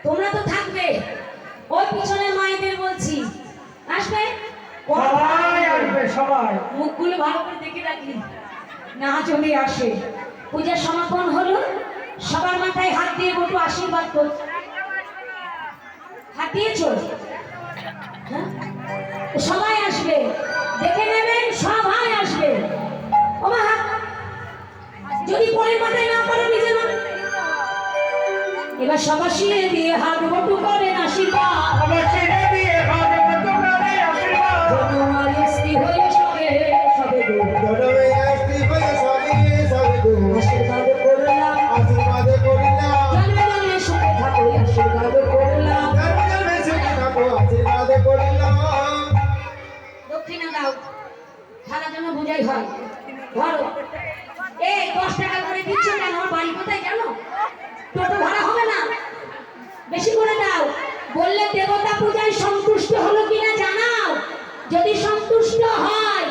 তোমরা তো থাকবে, ওই পিছনের মায়েদের বলছি আসবে, সবাই আসবে সবাই। মুখগুলো ভালো করে দেখে রাখি না চলে আসে। পূজার সমাপন হলো, সবার মাথায় হাত দিয়ে বটু আশীর্বাদ কর। হাত দিয়েছো? হ্যাঁ? সবাই আসবে, দেখে নেবেন, সবাই আসবে। ও মা, যদি পরের মাথায় না পড়ে নিজের মাথায়। এবার সবার শিরে দিয়ে হাত বটু করেন আশীর্বাদ। সবার শিরে দিয়ে হাত বটু করে আশীর্বাদ। জনমার স্ত্রী হয়ে সবে সবে গো। আশীর্বাদ করলাম, জন্মে জন্মে সুখে থাকো, আশীর্বাদ করলাম। দক্ষিণা দাও, সারা জন্য বোঝাই হয়। ধরো, এই 10 টাকা করে দিচ্ছ কেন? আমার বাড়ি কোথায় জানো? টোটো ভাড়া হবে না, বেশি করে দাও। বললে দেবতা পূজায় সন্তুষ্ট হলো কিনা জানাও। যদি সন্তুষ্ট হয়